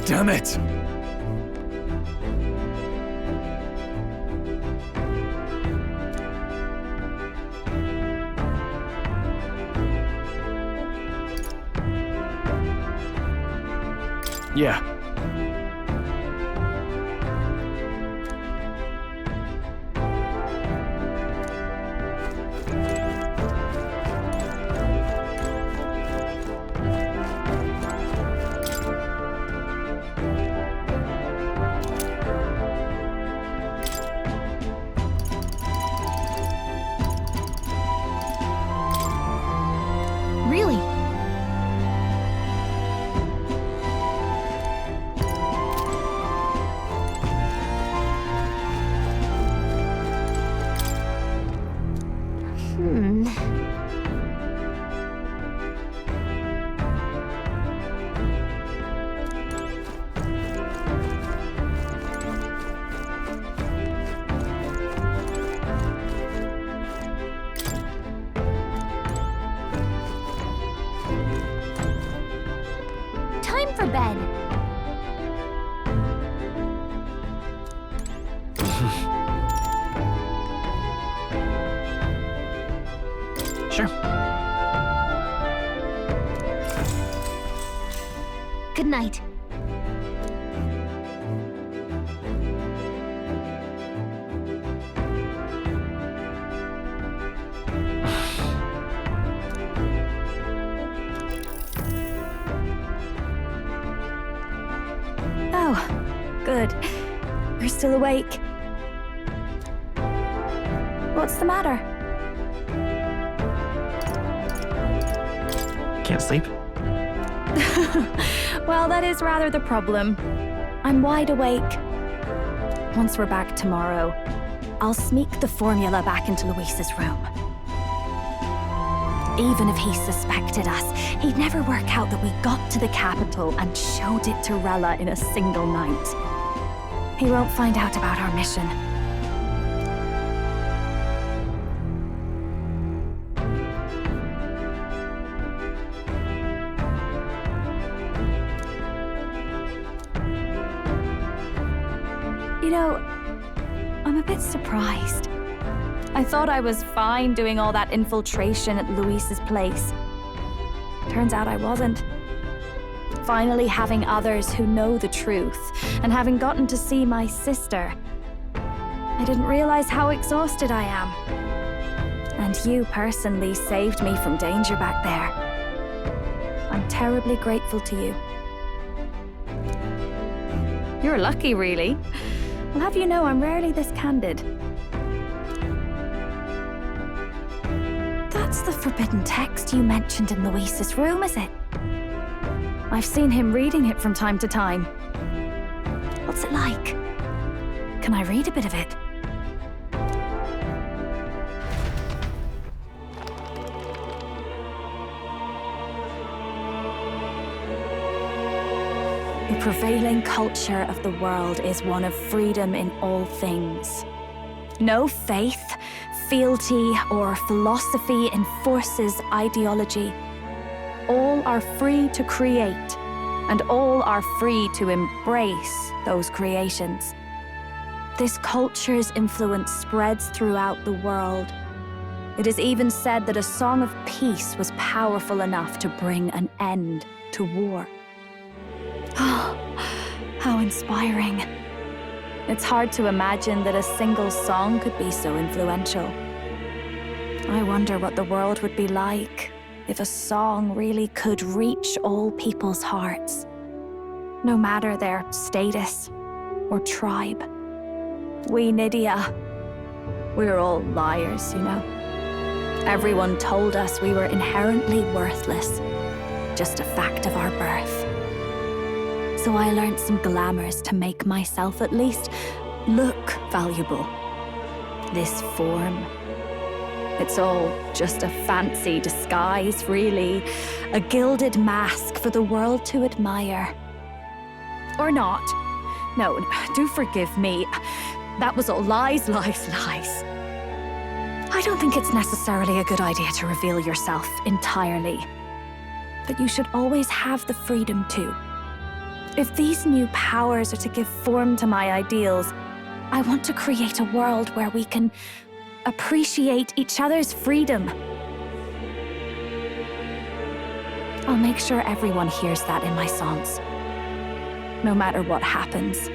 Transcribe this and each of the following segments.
Damn it! Yeah. Really? Time for bed. Sure. Good night. Oh, good. You're still awake. What's the matter? Can't sleep? Well, that is rather the problem. I'm wide awake. Once we're back tomorrow, I'll sneak the formula back into Luis's room. Even if he suspected us, he'd never work out that we got to the capital and showed it to Rella in a single night. He won't find out about our mission. You know, I'm a bit surprised. I thought I was fine doing all that infiltration at Luis's place. Turns out I wasn't. Finally having others who know the truth, and having gotten to see my sister, I didn't realize how exhausted I am. And you personally saved me from danger back there. I'm terribly grateful to you. You're lucky, really. I'll have you know I'm rarely this candid. That's the forbidden text you mentioned in Luis's room, is it? I've seen him reading it from time to time. What's it like? Can I read a bit of it? The prevailing culture of the world is one of freedom in all things. No faith, fealty or philosophy enforces ideology. All are free to create, and all are free to embrace those creations. This culture's influence spreads throughout the world. It is even said that a song of peace was powerful enough to bring an end to war. Oh, how inspiring. It's hard to imagine that a single song could be so influential. I wonder what the world would be like if a song really could reach all people's hearts, no matter their status or tribe. We Nydia, we're all liars, you know. Everyone told us we were inherently worthless, just a fact of our birth. So I learned some glamours to make myself at least look valuable. This form, it's all just a fancy disguise, really. A gilded mask for the world to admire. Or not. No, do forgive me. That was all lies, lies, lies. I don't think it's necessarily a good idea to reveal yourself entirely. But you should always have the freedom to. If these new powers are to give form to my ideals, I want to create a world where we can appreciate each other's freedom. I'll make sure everyone hears that in my songs, no matter what happens.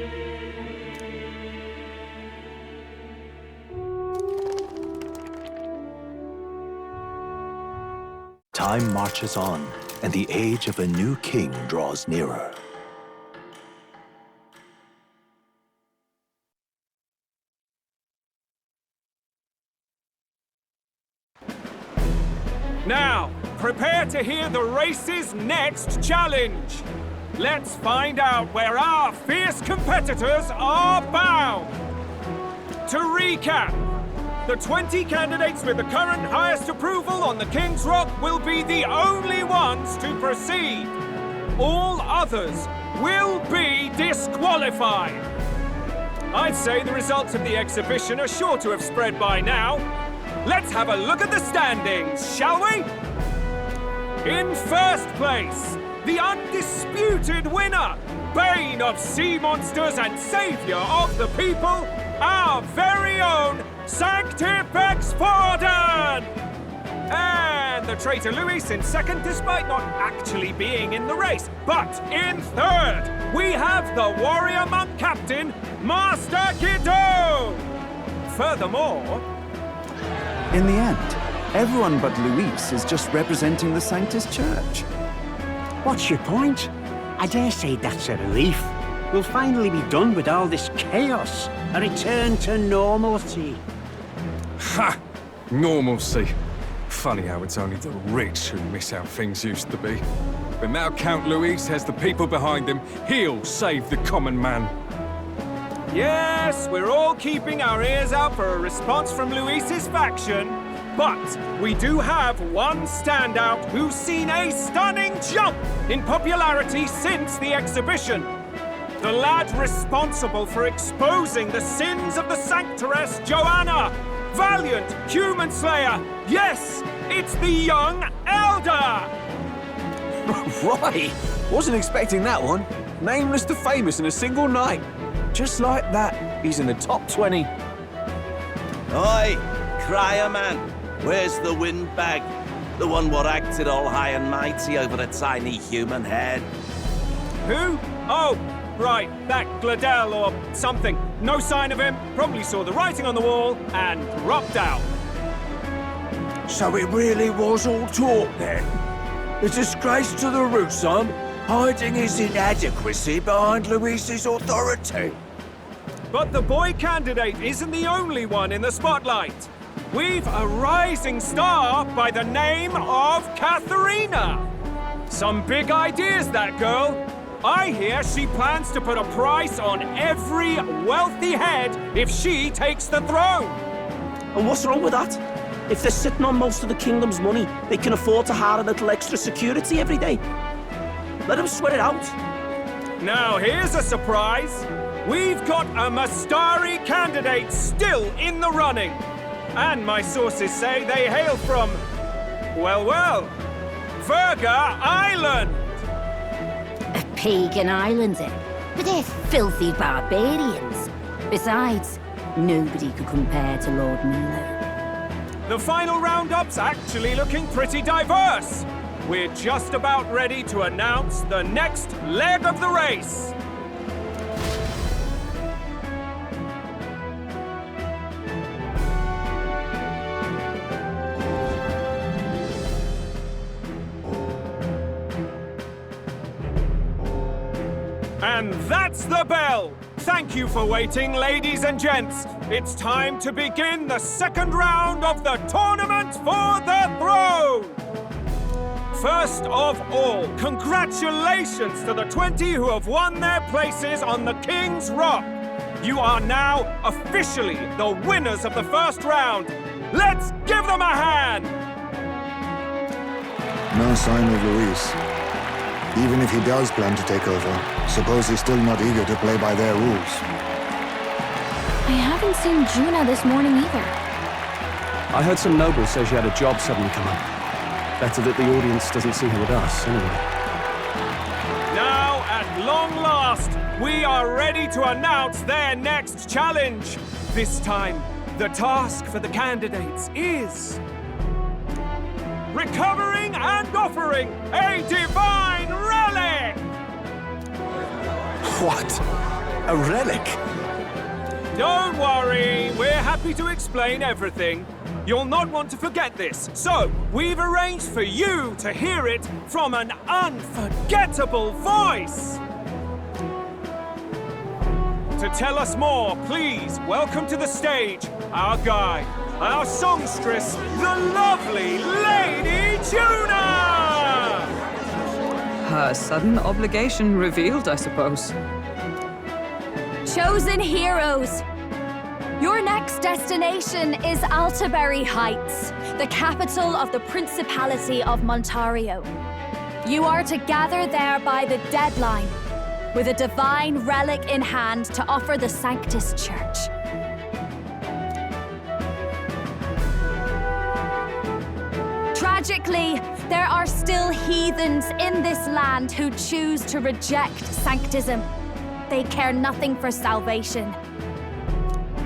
Time marches on, and the age of a new king draws nearer. Now, prepare to hear the race's next challenge. Let's find out where our fierce competitors are bound. To recap, the 20 candidates with the current highest approval on the King's Rock will be the only ones to proceed. All others will be disqualified. I'd say the results of the exhibition are sure to have spread by now. Let's have a look at the standings, shall we? In first place, the undisputed winner, bane of sea monsters and savior of the people, our very own Sanctifex Forden! And the traitor Luis in second, despite not actually being in the race. But in third, we have the warrior monk captain, Master Guido! Furthermore, in the end, everyone but Luis is just representing the Sanctus Church. What's your point? I dare say that's a relief. We'll finally be done with all this chaos. A return to normalcy. Ha! Normalcy. Funny how it's only the rich who miss how things used to be. But now Count Luis has the people behind him. He'll save the common man. yes, we're all keeping our ears out for a response from Luis's faction. But we do have one standout who's seen a stunning jump in popularity since the exhibition. The lad responsible for exposing the sins of the Sanctoress Joanna. Valiant human slayer. Yes, it's the young elder. Right! Wasn't expecting that one. Nameless to famous in a single night. Just like that, he's in the top 20. Oi, crier man. Where's the windbag? The one what acted all high and mighty over a tiny human head. Who? Oh, right, that Gladell or something. No sign of him, probably saw the writing on the wall and dropped out. So it really was all talk then? A disgrace to the Russon, hiding his inadequacy behind Luis's authority. But the boy candidate isn't the only one in the spotlight. We've a rising star by the name of Katharina. Some big ideas, that girl. I hear she plans to put a price on every wealthy head if she takes the throne. And what's wrong with that? If they're sitting on most of the kingdom's money, they can afford to hire a little extra security every day. Let them sweat it out. Now here's a surprise. We've got a Mastari candidate still in the running. And my sources say they hail from, well, Verga Island! A pagan island, eh? But they're filthy barbarians. Besides, nobody could compare to Lord Milo. The final roundup's actually looking pretty diverse. We're just about ready to announce the next leg of the race. And that's the bell! Thank you for waiting, ladies and gents. It's time to begin the second round of the tournament for the throne! First of all, congratulations to the 20 who have won their places on the King's Rock. You are now officially the winners of the first round. Let's give them a hand! No sign of Luis. Even if he does plan to take over, suppose he's still not eager to play by their rules. I haven't seen Juna this morning either. I heard some nobles say she had a job suddenly come up. Better that the audience doesn't see her with us, anyway. Now, at long last, we are ready to announce their next challenge. This time, the task for the candidates is recovering and offering a divine relic! What? A relic? Don't worry, we're happy to explain everything. You'll not want to forget this, so we've arranged for you to hear it from an unforgettable voice! To tell us more, please welcome to the stage our guide, our songstress, the lovely Lady Juna! Her sudden obligation revealed, I suppose. Chosen heroes! Your next destination is Altaberry Heights, the capital of the Principality of Montario. You are to gather there by the deadline, with a divine relic in hand to offer the Sanctus Church. Tragically, there are still heathens in this land who choose to reject Sanctism. They care nothing for salvation.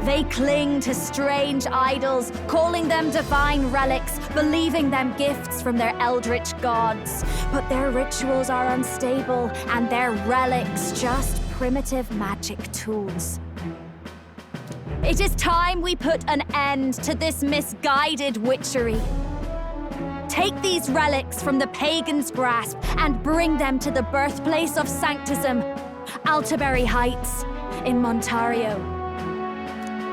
They cling to strange idols, calling them divine relics, believing them gifts from their eldritch gods. But their rituals are unstable, and their relics just primitive magic tools. It is time we put an end to this misguided witchery. Take these relics from the pagan's grasp and bring them to the birthplace of Sanctism, Altaberry Heights in Montario.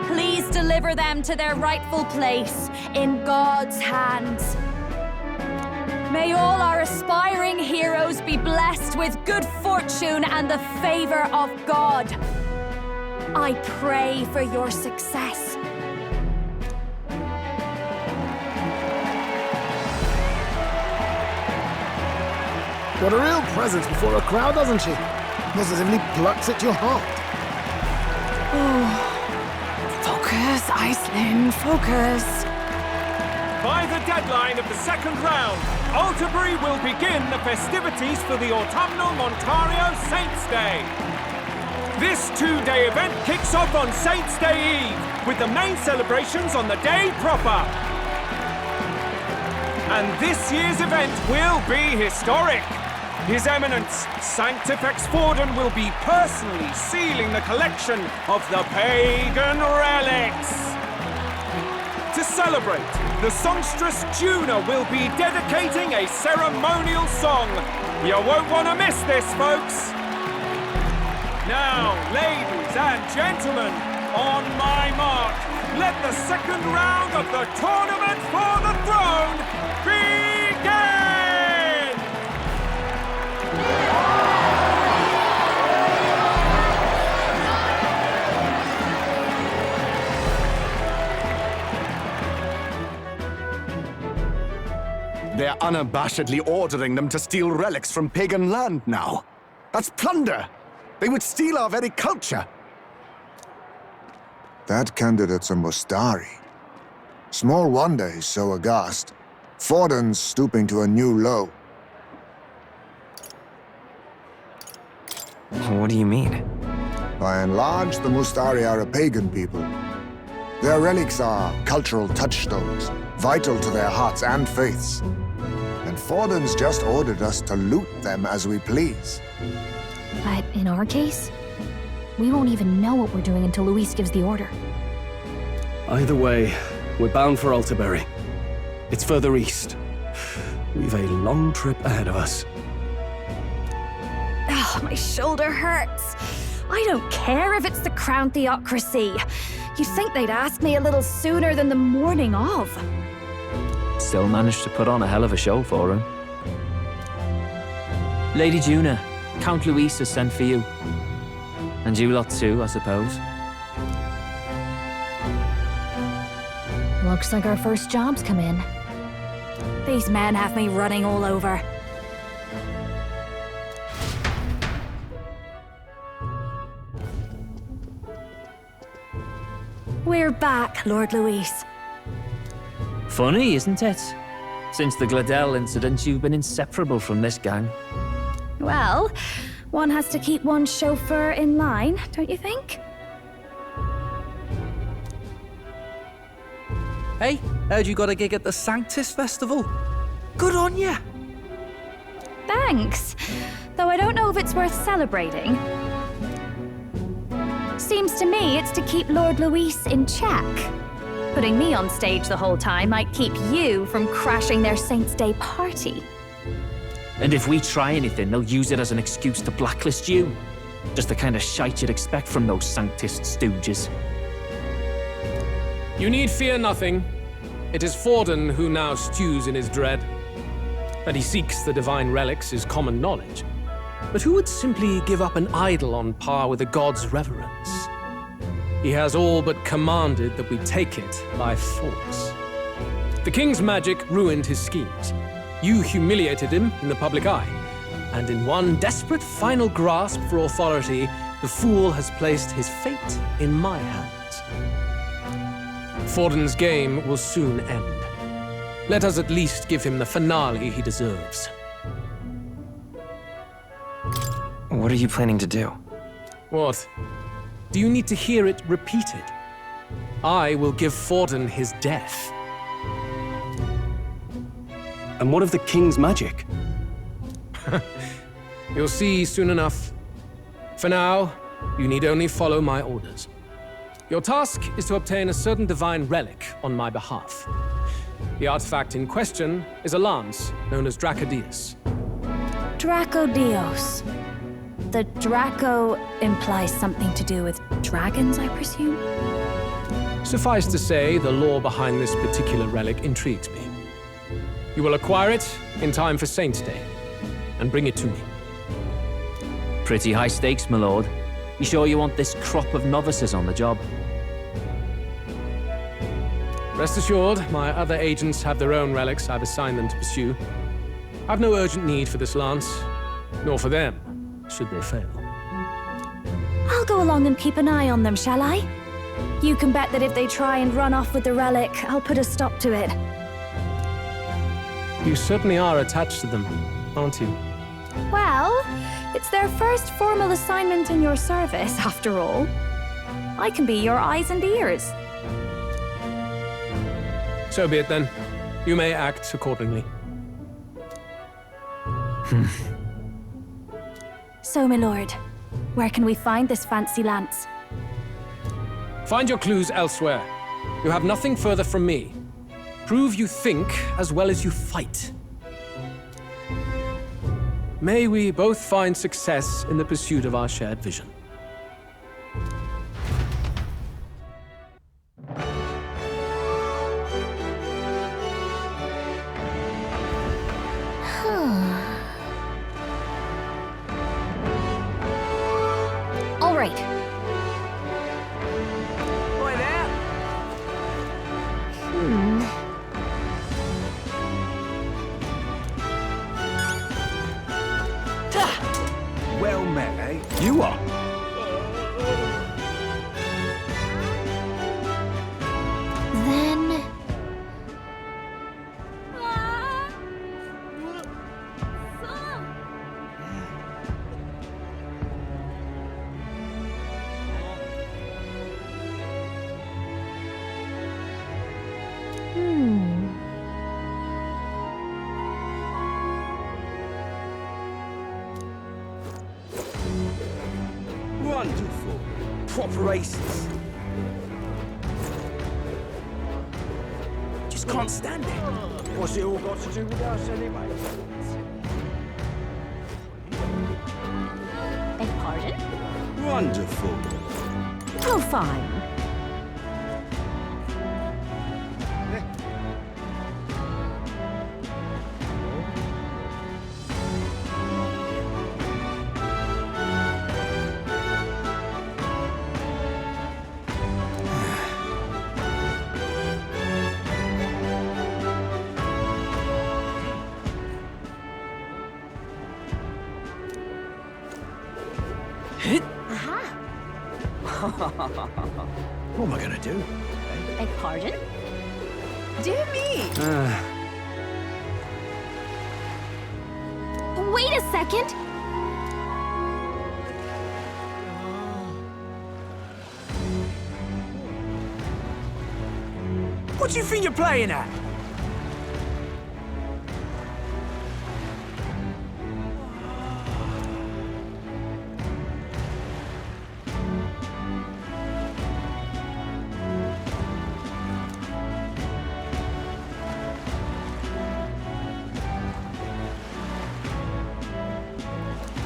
Please deliver them to their rightful place in God's hands. May all our aspiring heroes be blessed with good fortune and the favor of God. I pray for your success. Got a real presence before a crowd, doesn't she? Positively plucks at your heart. Oh. Focus, Iceland, focus. By the deadline of the second round, Altaberry will begin the festivities for the autumnal Montario Saints' Day. This two-day event kicks off on Saints' Day Eve, with the main celebrations on the day proper. And this year's event will be historic. His Eminence, Sanctifex Forden, will be personally sealing the collection of the pagan relics. To celebrate, the songstress Juna will be dedicating a ceremonial song. You won't want to miss this, folks. Now, ladies and gentlemen, on my mark, let the second round of the tournament for the throne begin! They're unabashedly ordering them to steal relics from pagan land now. That's plunder! They would steal our very culture! That candidate's a Mustari. Small wonder he's so aghast. Forden's stooping to a new low. What do you mean? By and large, the Mustari are a pagan people. Their relics are cultural touchstones, vital to their hearts and faiths. And Forden's just ordered us to loot them as we please. But in our case, we won't even know what we're doing until Luis gives the order. Either way, we're bound for Altaberry. It's further east. We've a long trip ahead of us. Oh, my shoulder hurts. I don't care if it's the Crown Theocracy. You'd think they'd ask me a little sooner than the morning of. Still managed to put on a hell of a show for him. Lady Juna, Count Luis has sent for you. And you lot too, I suppose. Looks like our first job's come in. These men have me running all over. We're back, Lord Luis. Funny, isn't it? Since the Gladell incident, you've been inseparable from this gang. Well, one has to keep one's chauffeur in line, don't you think? Hey, heard you got a gig at the Sanctus Festival. Good on ya! Thanks. Though I don't know if it's worth celebrating. Seems to me it's to keep Lord Luis in check. Putting me on stage the whole time might keep you from crashing their Saints' Day party. And if we try anything, they'll use it as an excuse to blacklist you. Just the kind of shite you'd expect from those Sanctist stooges. You need fear nothing. It is Forden who now stews in his dread. That he seeks the divine relics is common knowledge. But who would simply give up an idol on par with a god's reverence? He has all but commanded that we take it by force. The king's magic ruined his schemes. You humiliated him in the public eye. And in one desperate final grasp for authority, the fool has placed his fate in my hands. Forden's game will soon end. Let us at least give him the finale he deserves. What are you planning to do? What? Do you need to hear it repeated? I will give Forden his death. And what of the king's magic? You'll see soon enough. For now, you need only follow my orders. Your task is to obtain a certain divine relic on my behalf. The artifact in question is a lance known as Dracodius. Dracodios. The Draco implies something to do with dragons, I presume? Suffice to say, the lore behind this particular relic intrigues me. You will acquire it in time for Saints' Day, and bring it to me. Pretty high stakes, my lord. You sure you want this crop of novices on the job? Rest assured, my other agents have their own relics I've assigned them to pursue. I've no urgent need for this lance, nor for them, should they fail. I'll go along and keep an eye on them, shall I? You can bet that if they try and run off with the relic, I'll put a stop to it. You certainly are attached to them, aren't you? Well, it's their first formal assignment in your service, after all. I can be your eyes and ears. So be it then. You may act accordingly. So, my lord, where can we find this fancy lance? Find your clues elsewhere. You have nothing further from me. Prove you think as well as you fight. May we both find success in the pursuit of our shared vision. All right. Boy there! Well met, eh? You are. Then Proper aces. Just can't stand it. What's it all got to do with us anyway? Beg pardon? Wonderful. Oh, fine. What am I gonna do? Beg pardon? Dear me! Wait a second! What do you think you're playing at?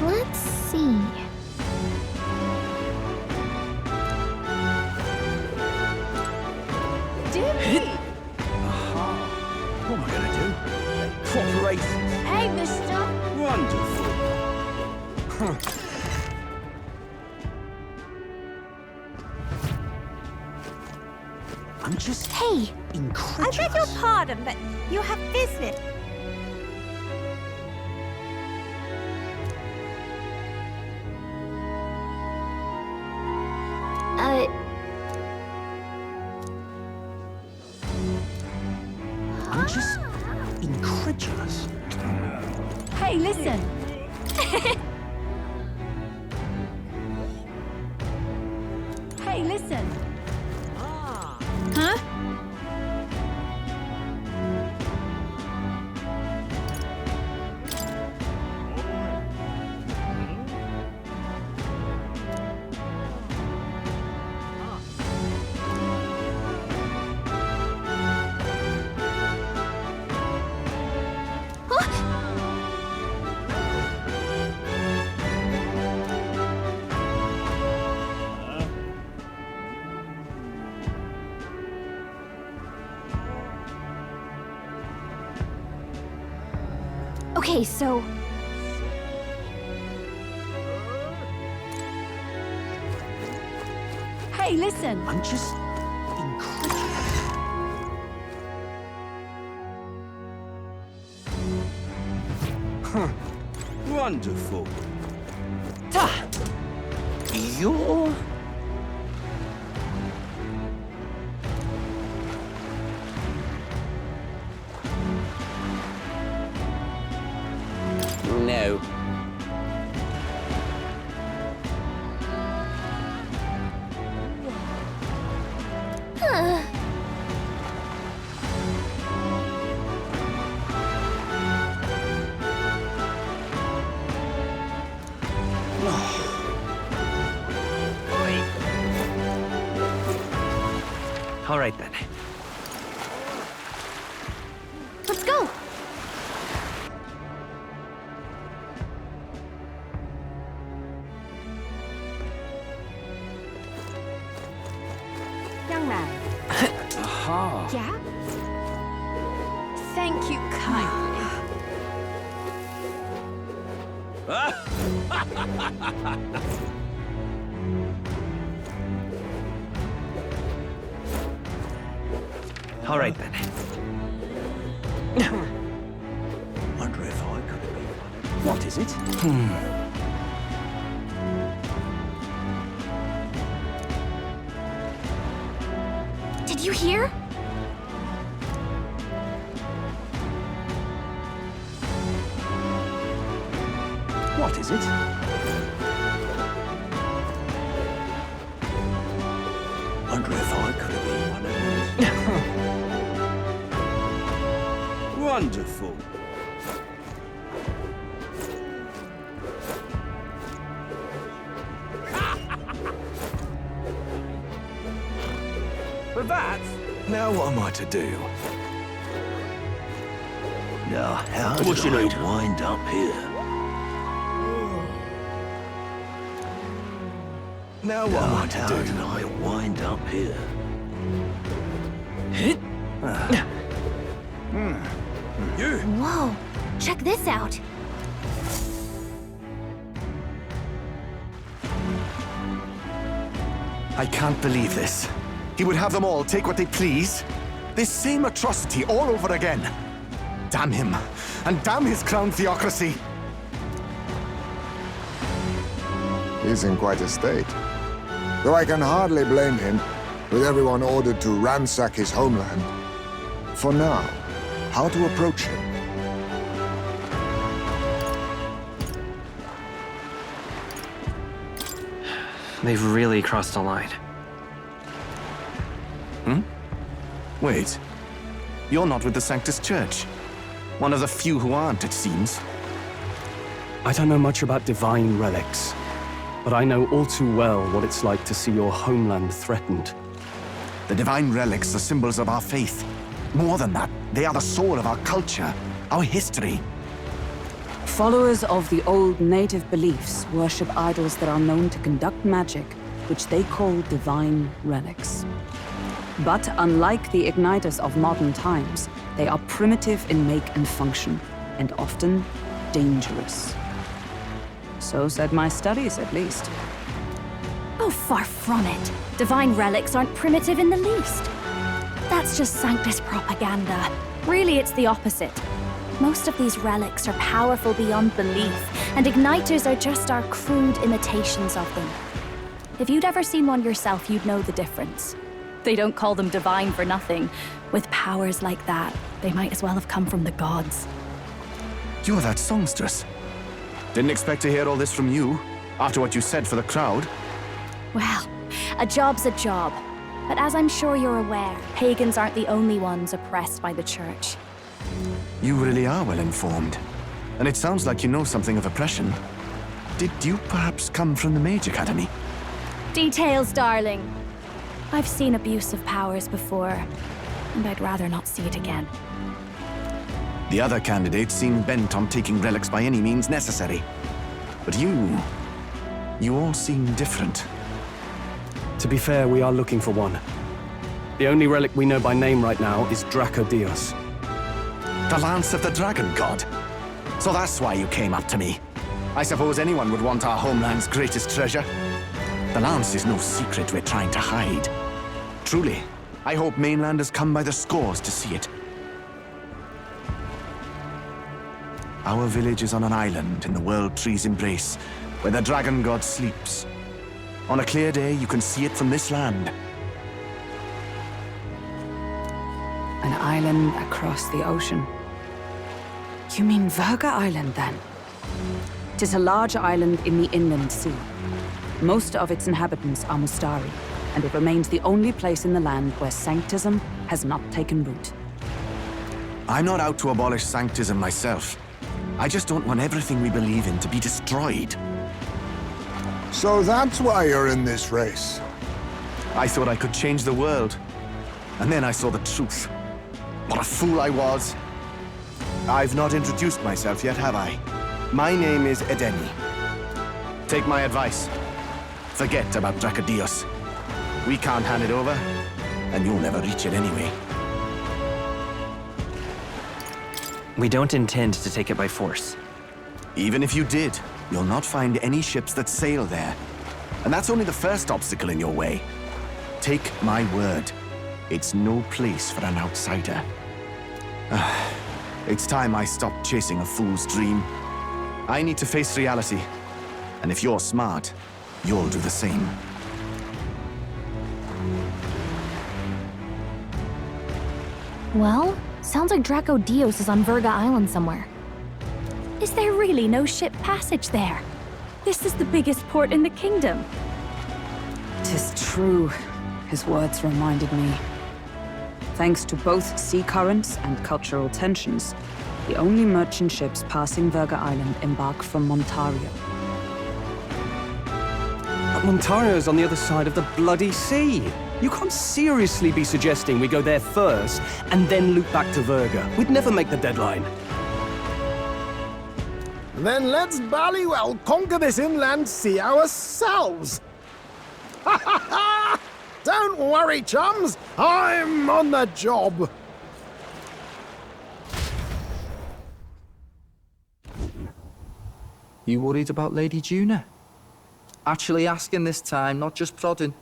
Let's see. Dear me! What am I gonna do? Proper aces. Hey, mister! Wonderful. I'm just Hey! incredulous. I beg your pardon, but you have business. I'm just incredulous. Hey, listen. Hey, listen. Huh? Okay, so... Hey, listen. I'm just incredulous. Wonderful. You're... No. All right, then. Let's go! Young man. Aha. Yeah? Thank you kindly. All right, then. Wonder if I could have been one. What is it? Did you hear? What is it? Wonder if I could have been one of those. Wonderful. what am I to do? Now, how What did you I need? wind up here? Now what am I to How do? did I wind up here? You! Whoa, check this out. I can't believe this. He would have them all take what they please. This same atrocity all over again. Damn him, and damn his crown theocracy. He's in quite a state. Though I can hardly blame him, with everyone ordered to ransack his homeland. For now, how to approach him? They've really crossed a line. Wait. You're not with the Sanctus Church. One of the few who aren't, it seems. I don't know much about divine relics, but I know all too well what it's like to see your homeland threatened. The divine relics are symbols of our faith. More than that, they are the soul of our culture, our history. Followers of the old native beliefs worship idols that are known to conduct magic, which they call divine relics. But unlike the igniters of modern times, they are primitive in make and function, and often dangerous. So said my studies, at least. Oh, far from it. Divine relics aren't primitive in the least. That's just Sanctus propaganda. Really, it's the opposite. Most of these relics are powerful beyond belief, and igniters are just our crude imitations of them. If you'd ever seen one yourself, you'd know the difference. They don't call them divine for nothing. With powers like that, they might as well have come from the gods. You're that songstress. Didn't expect to hear all this from you, after what you said for the crowd. Well, a job's a job. But as I'm sure you're aware, pagans aren't the only ones oppressed by the church. You really are well informed. And it sounds like you know something of oppression. Did you perhaps come from the Mage Academy? Details, darling. I've seen abuse of powers before, and I'd rather not see it again. The other candidates seem bent on taking relics by any means necessary. But you all seem different. To be fair, we are looking for one. The only relic we know by name right now is Draco Dios. The Lance of the Dragon God. So that's why you came up to me. I suppose anyone would want our homeland's greatest treasure. The Lance is no secret we're trying to hide. Truly, I hope mainlanders come by the scores to see it. Our village is on an island in the World Tree's embrace, where the Dragon God sleeps. On a clear day, you can see it from this land. An island across the ocean. You mean Verga Island, then? 'Tis a large island in the inland sea. Most of its inhabitants are Mustari, and it remains the only place in the land where sanctism has not taken root. I'm not out to abolish sanctism myself. I just don't want everything we believe in to be destroyed. So that's why you're in this race. I thought I could change the world. And then I saw the truth. What a fool I was. I've not introduced myself yet, have I? My name is Edeni. Take my advice. Forget about Dracodios. We can't hand it over, and you'll never reach it anyway. We don't intend to take it by force. Even if you did, you'll not find any ships that sail there. And that's only the first obstacle in your way. Take my word. It's no place for an outsider. It's time I stopped chasing a fool's dream. I need to face reality. And if you're smart, you'll do the same. Well, sounds like Draco Dios is on Verga Island somewhere. Is there really no ship passage there? This is the biggest port in the kingdom. 'Tis true, his words reminded me. Thanks to both sea currents and cultural tensions, the only merchant ships passing Verga Island embark from Montario. But Montario's on the other side of the bloody sea. You can't seriously be suggesting we go there first and then loop back to Verga. We'd never make the deadline. Then let's bally well conquer this inland sea ourselves. Ha ha ha! Don't worry, chums. I'm on the job. You worried about Lady Juna? Actually asking this time, not just prodding.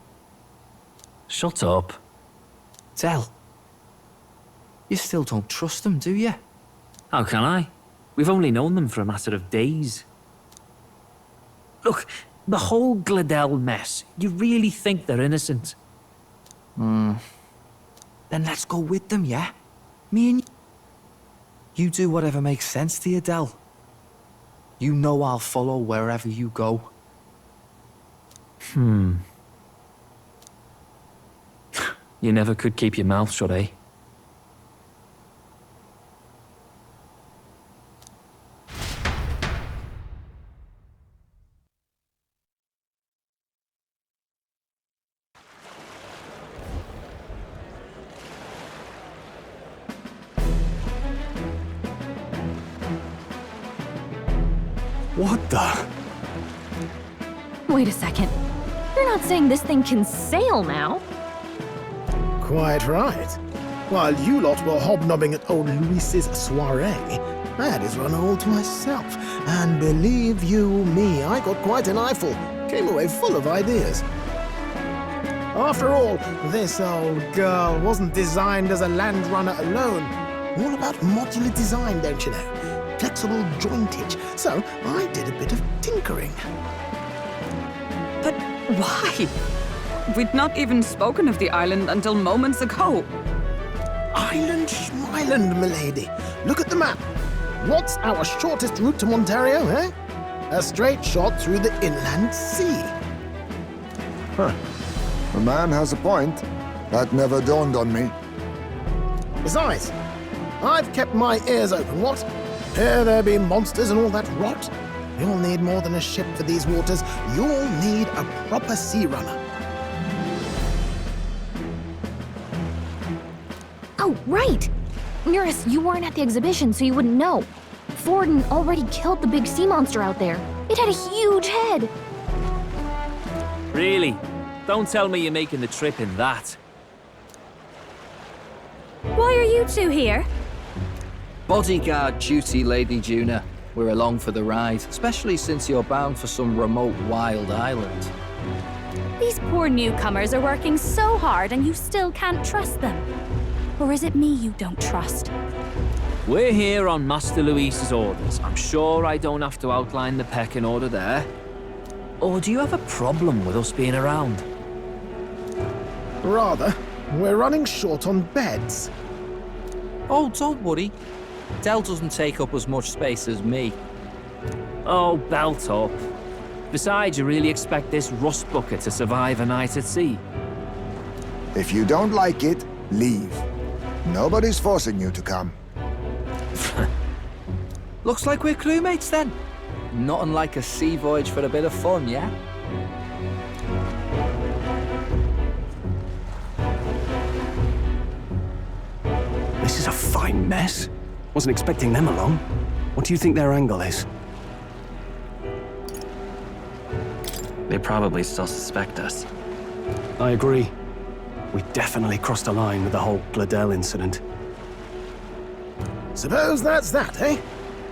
Shut up. Tell. You still don't trust them, do you? How can I? We've only known them for a matter of days. Look, the whole Gladell mess, you really think they're innocent? Then let's go with them, yeah? Me and you do whatever makes sense to you, Del. You know I'll follow wherever you go. You never could keep your mouth shut, eh? What the? Wait a second. You're not saying this thing can sail now? Quite right. While you lot were hobnobbing at old Luis's soiree, I had his run all to myself. And believe you me, I got quite an eyeful. Came away full of ideas. After all, this old girl wasn't designed as a land runner alone. All about modular design, don't you know? Flexible jointage. So I did a bit of tinkering. But why? We'd not even spoken of the island until moments ago. Island Schmeiland, milady. Look at the map. What's our shortest route to Montario, eh? A straight shot through the inland sea. Huh. The man has a point. That never dawned on me. Besides, I've kept my ears open, what? Here there be monsters and all that rot. You'll need more than a ship for these waters. You'll need a proper sea runner. Oh, right! Nearest, you weren't at the exhibition, so you wouldn't know. Forden already killed the big sea monster out there. It had a huge head. Really? Don't tell me you're making the trip in that. Why are you two here? Bodyguard duty, Lady Juna. We're along for the ride, especially since you're bound for some remote wild island. These poor newcomers are working so hard and you still can't trust them. Or is it me you don't trust? We're here on Master Luis's orders. I'm sure I don't have to outline the pecking order there. Or do you have a problem with us being around? Rather, we're running short on beds. Oh, don't worry. Del doesn't take up as much space as me. Oh, belt up. Besides, you really expect this rust bucket to survive a night at sea? If you don't like it, leave. Nobody's forcing you to come. Looks like we're crewmates then. Not unlike a sea voyage for a bit of fun, yeah? This is a fine mess. Wasn't expecting them along. What do you think their angle is? They probably still suspect us. I agree. We definitely crossed a line with the whole Gladell incident. Suppose that's that, eh?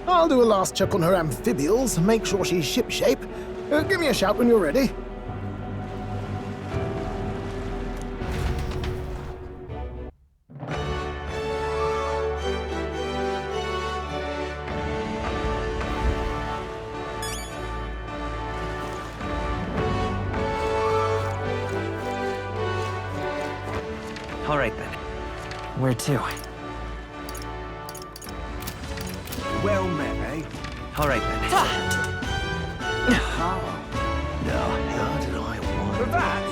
I'll do a last check on her amphibials, make sure she's shipshape. Give me a shout when you're ready. All right then. Where to? Well met, eh? All right then. How did I want that?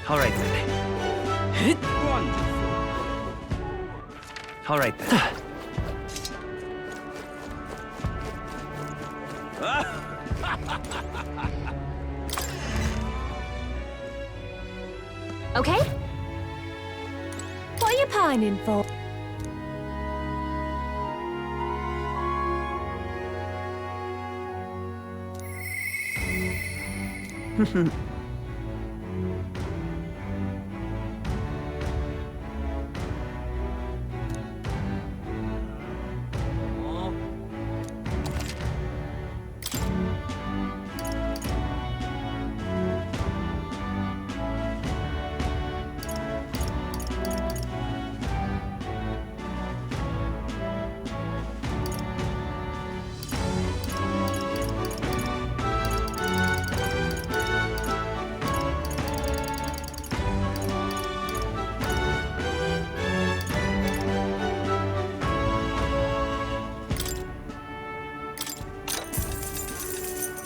All right then. Wonderful. All right then. Okay? What are you pining for?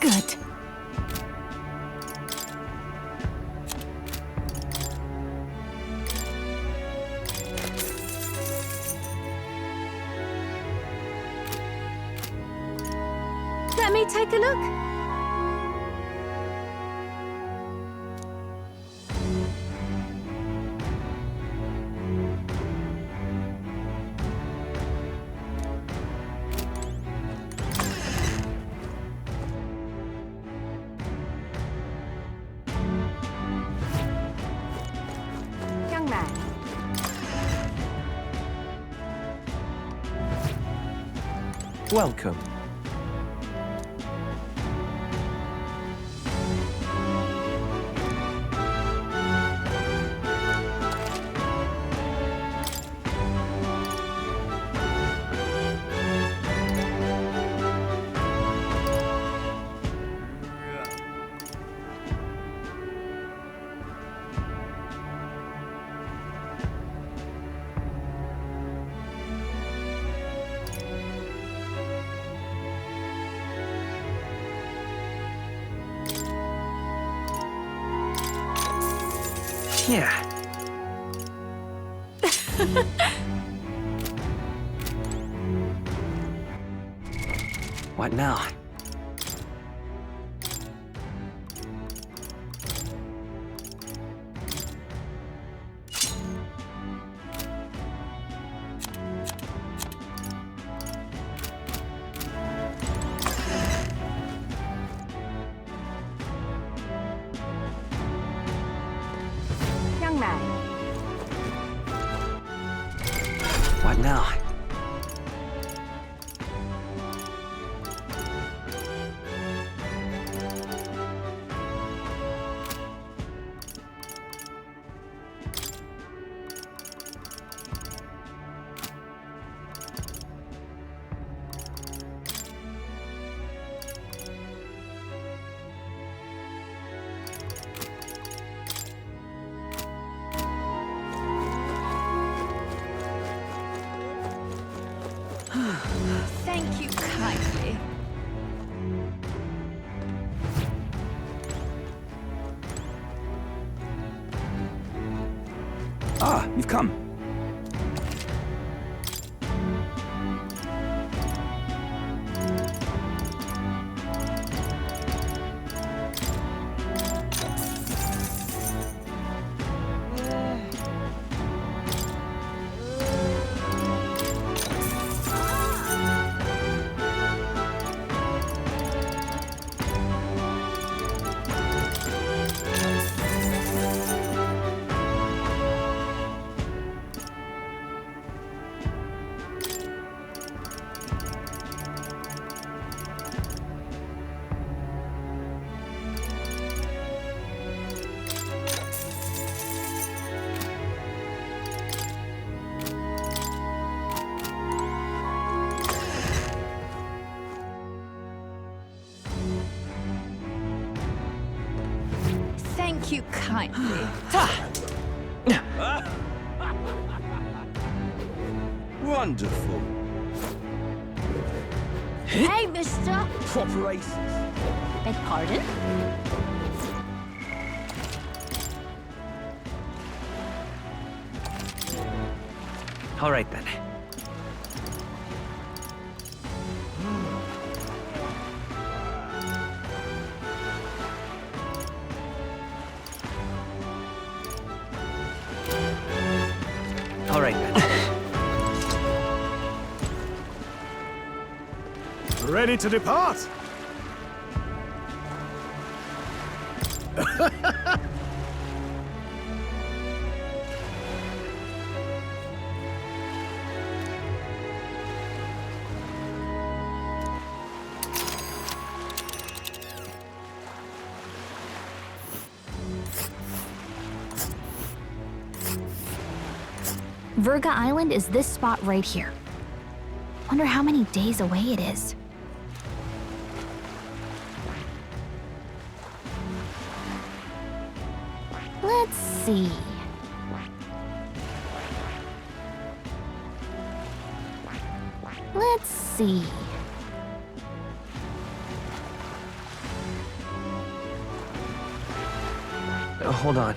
Good. Let me take a look. Young man. Welcome. Yeah. What now? Young man. What now? Thank you kindly. Ah, you've come. Thank you kindly. Wonderful. Hey, mister. Proper aces. Beg pardon? All right then. Ready to depart? Virga Island is this spot right here. Wonder how many days away it is. Let's see. Let's see. Hold on.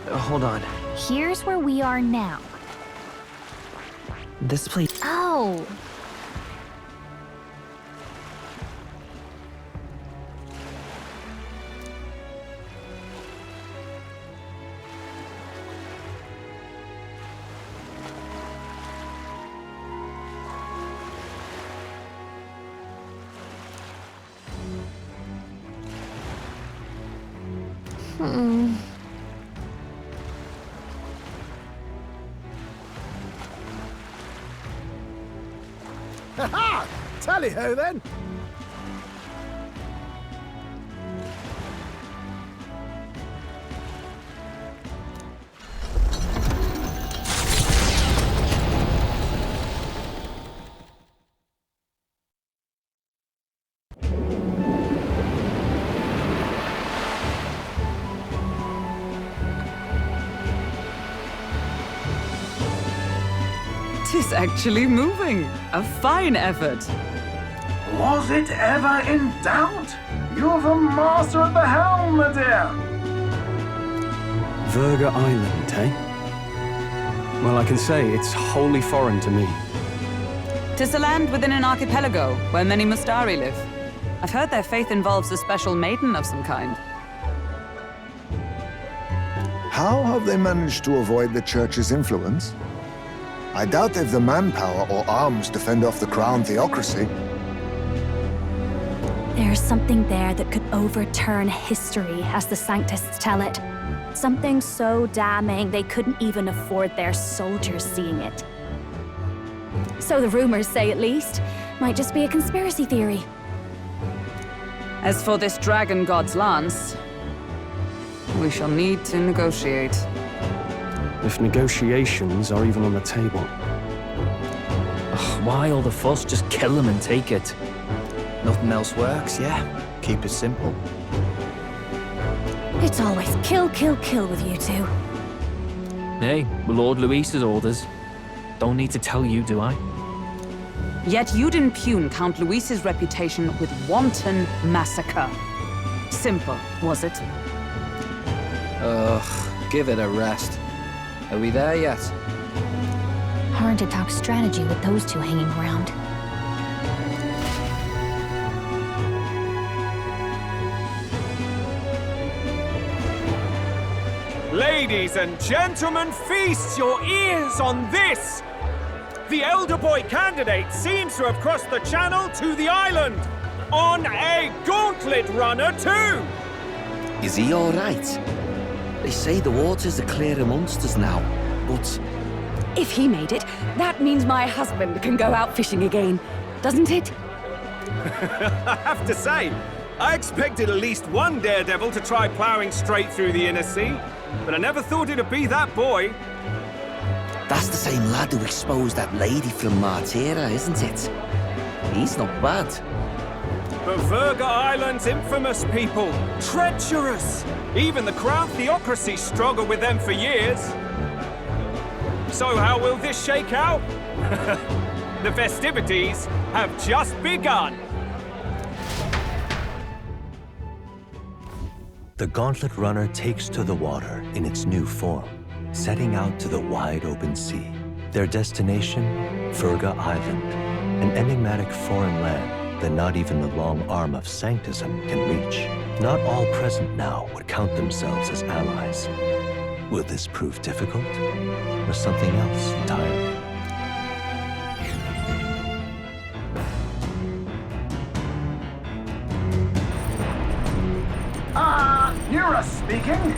Hold on. Here's where we are now. This place... Oh! Ha-ha! Tally-ho, then! Tis actually moving. A fine effort. Was it ever in doubt? You're the master at the helm, my dear. Virga Island, eh? Well, I can say it's wholly foreign to me. Tis a land within an archipelago where many Mustari live. I've heard their faith involves a special maiden of some kind. How have they managed to avoid the Church's influence? I doubt they've the manpower or arms to fend off the crown theocracy. There's something there that could overturn history, as the Sanctists tell it. Something so damning they couldn't even afford their soldiers seeing it. So the rumors say, at least. Might just be a conspiracy theory. As for this dragon god's lance, we shall need to negotiate. If negotiations are even on the table. Ugh, why all the fuss? Just kill them and take it. Nothing else works, yeah? Keep it simple. It's always kill, kill, kill with you two. Hey, Lord Luis's orders. Don't need to tell you, do I? Yet you'd impugn Count Luis's reputation with wanton massacre. Simple, was it? Ugh, give it a rest. Are we there yet? Hard to talk strategy with those two hanging around. Ladies and gentlemen, feast your ears on this! The elder boy candidate seems to have crossed the channel to the island! On a gauntlet runner, too! Is he all right? They say the waters are clear amongst us now, but... If he made it, that means my husband can go out fishing again, doesn't it? I have to say, I expected at least one daredevil to try ploughing straight through the inner sea, but I never thought it'd be that boy. That's the same lad who exposed that lady from Martira, isn't it? He's not bad. But Virga Island's infamous people. Treacherous! Even the Crown Theocracy struggled with them for years. So how will this shake out? The festivities have just begun. The Gauntlet Runner takes to the water in its new form, setting out to the wide open sea. Their destination, Virga Island, an enigmatic foreign land that not even the long arm of Sanctism can reach. Not all present now would count themselves as allies. Will this prove difficult, or something else entirely? You're speaking?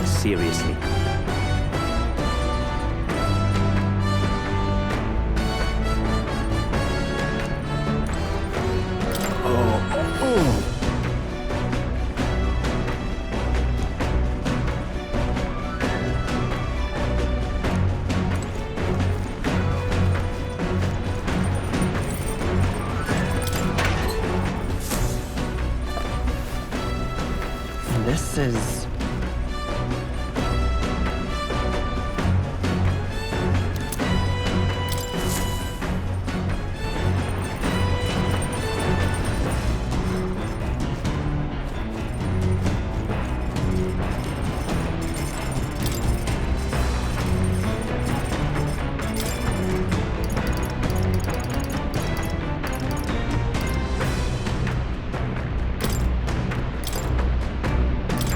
Seriously. This is...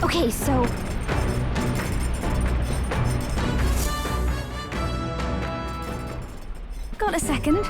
Okay, so... Got a second?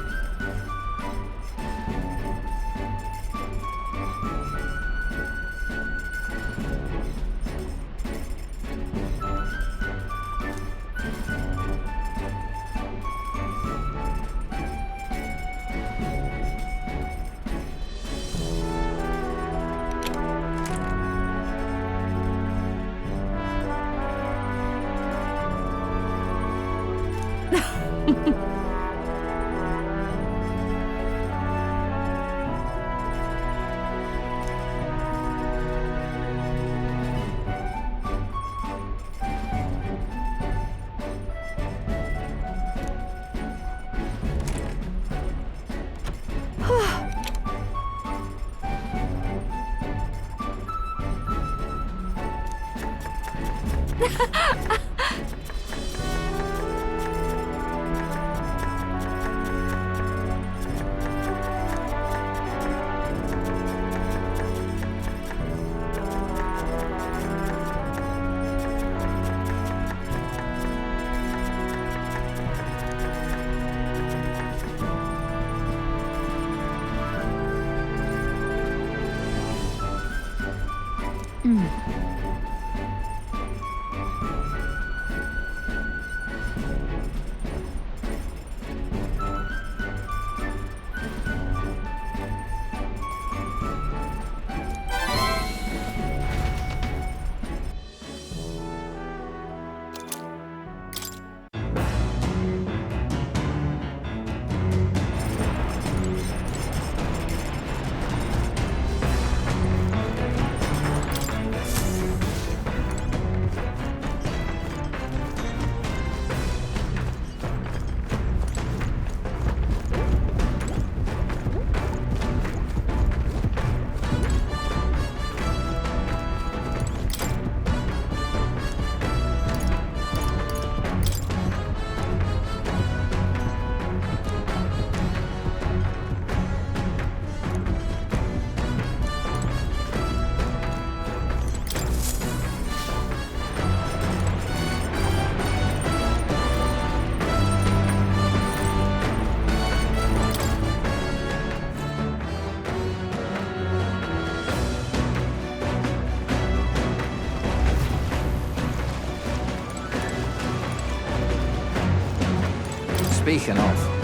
Speaking of...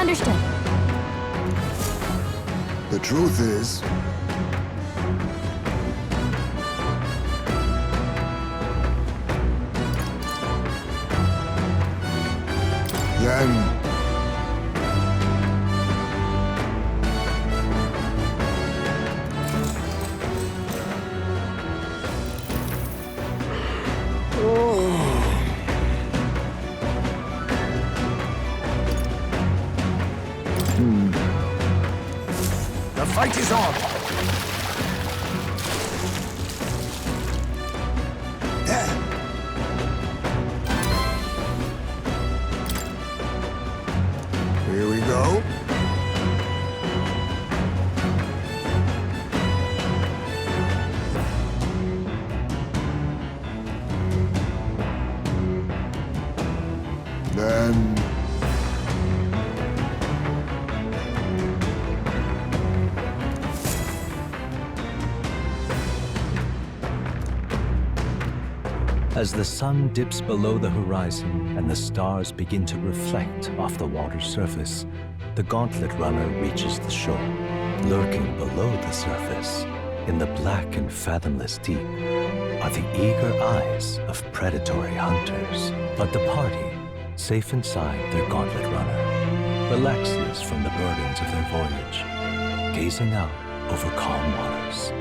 Understood. The truth is, then The fight is on. here we go. Then As the sun dips below the horizon and the stars begin to reflect off the water's surface, the gauntlet runner reaches the shore. Lurking below the surface, in the black and fathomless deep, are the eager eyes of predatory hunters. But the party, safe inside their gauntlet runner, relaxes from the burdens of their voyage, gazing out over calm waters.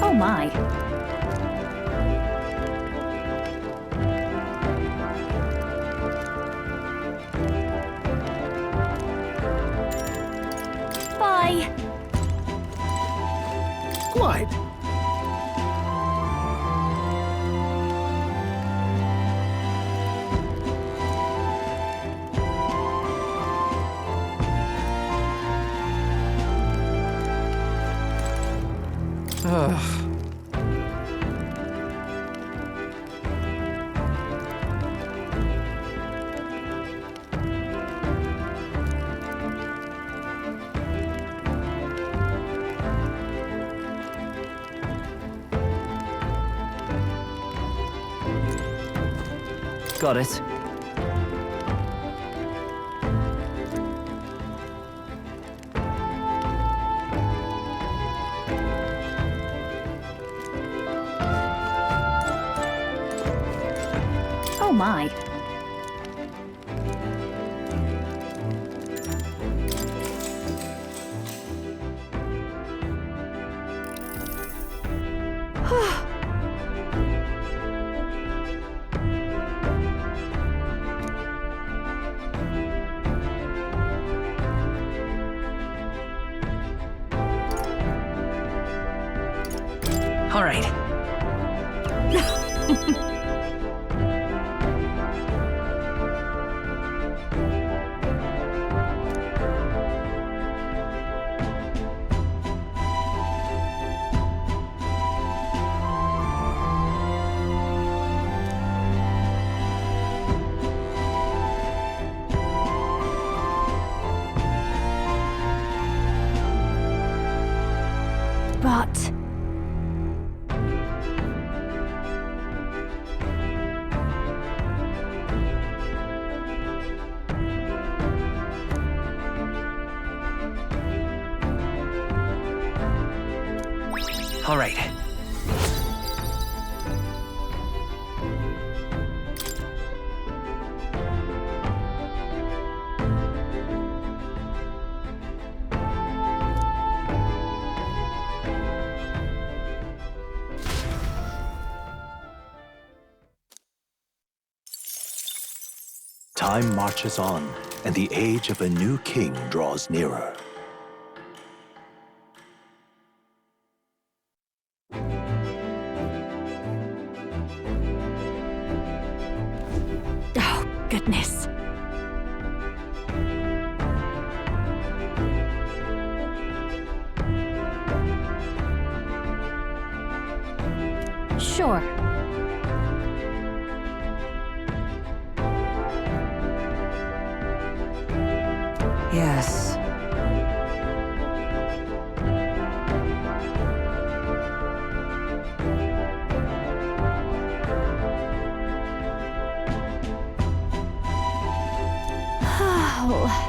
Oh my. Bye. Quite. Got it. Oh my. All right. But... All right. Time marches on, and the age of a new king draws nearer. Oh, goodness. Sure. Yes. Oh.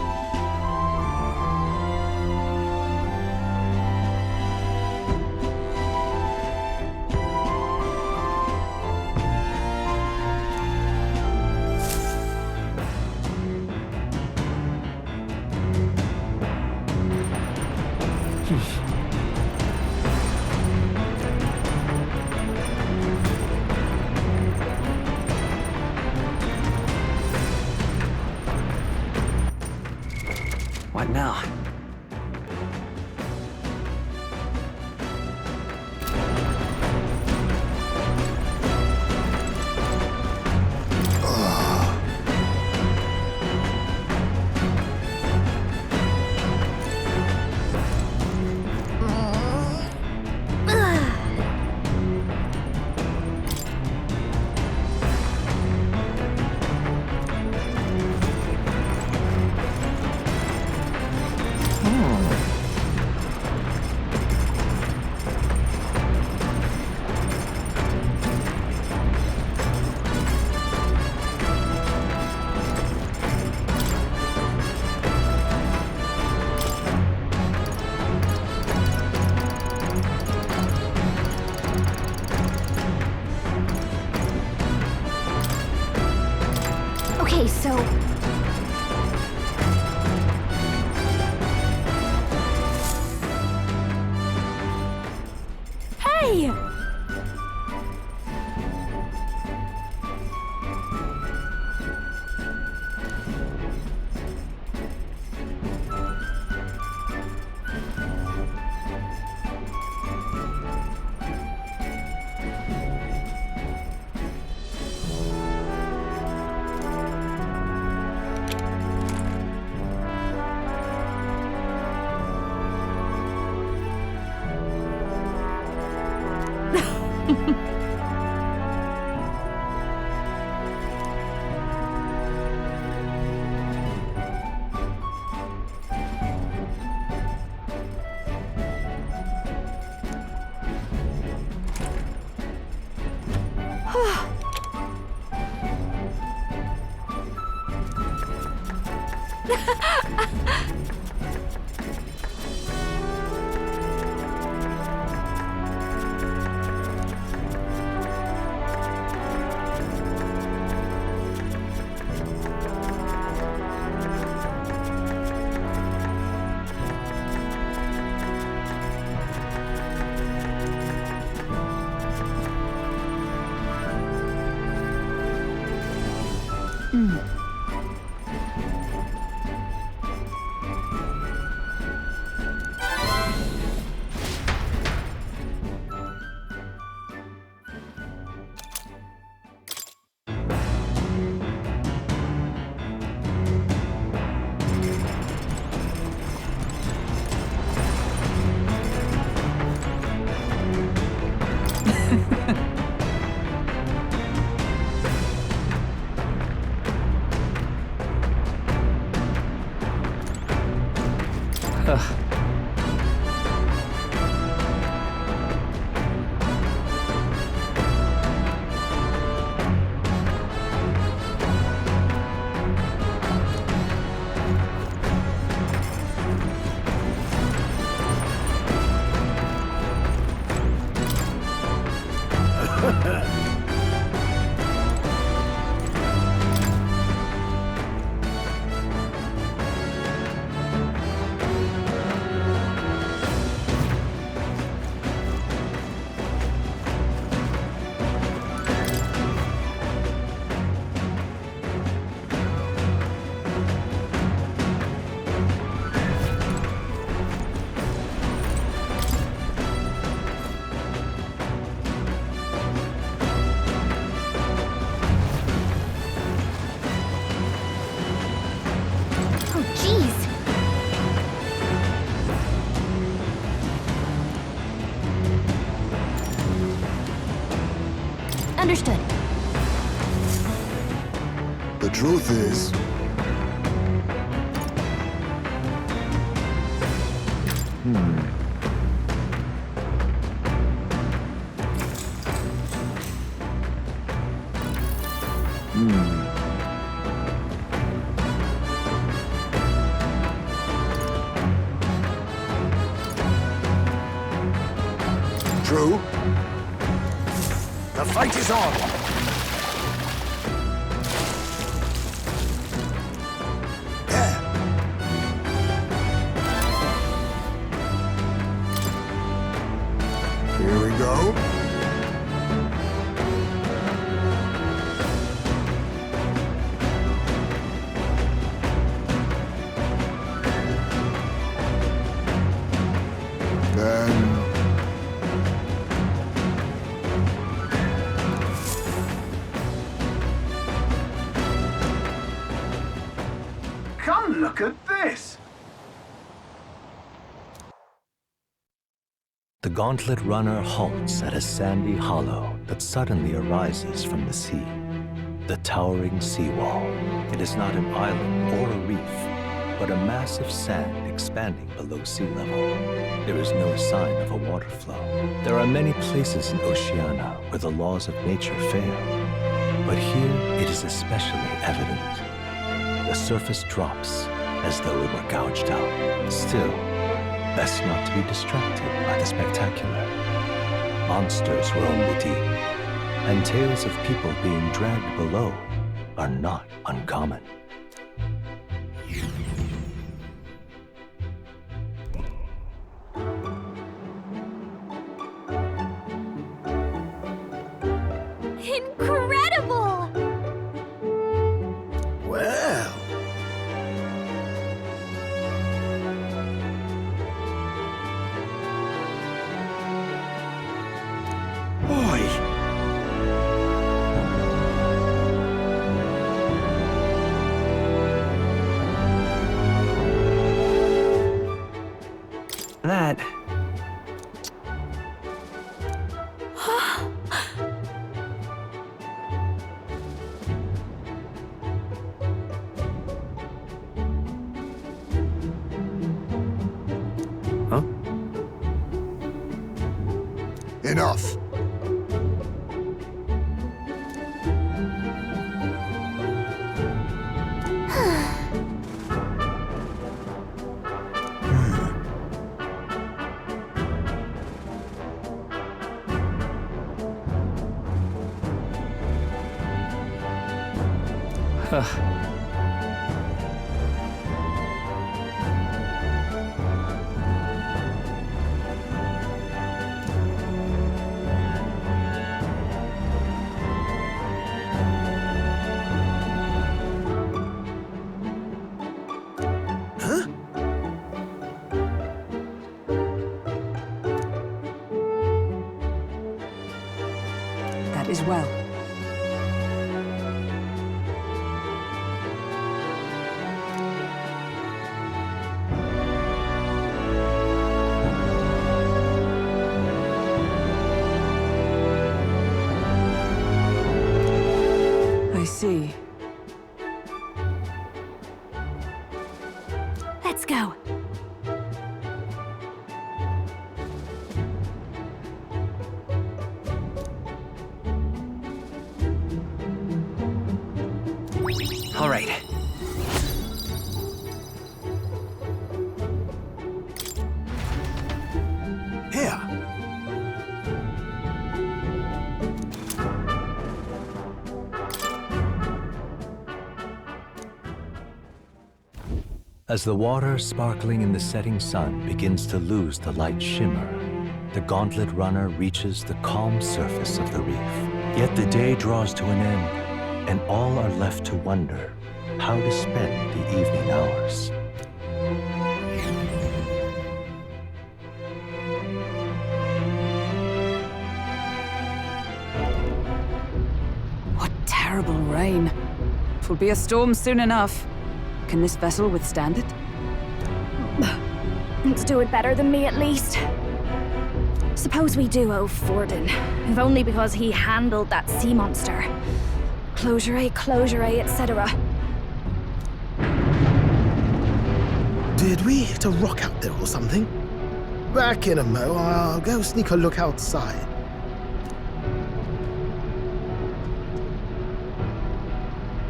What now? Okay, so... Hey! Understood. The truth is, True. The fight is on. Here we go. Then Come look at this! The gauntlet runner halts at a sandy hollow that suddenly arises from the sea. The towering seawall. It is not an island or a reef, but a mass of sand expanding below sea level. There is no sign of a water flow. There are many places in Oceania where the laws of nature fail, but here it is especially evident. The surface drops as though it were gouged out. Still, best not to be distracted by the spectacular. Monsters roam the deep, and tales of people being dragged below are not uncommon. Incredible! Well, That... enough. That is well. I see. Let's go. All right. here. As the water sparkling in the setting sun begins to lose the light shimmer, the gauntlet runner reaches the calm surface of the reef. Yet the day draws to an end, and all are left to wonder how to spend the evening hours. What terrible rain. 'Twill be a storm soon enough. Can this vessel withstand it? Let's do it better than me, at least. Suppose we do owe Forden, if only because he handled that sea monster. Closure, etc. Did we hit a rock out there or something? Back in a mo, I'll go sneak a look outside.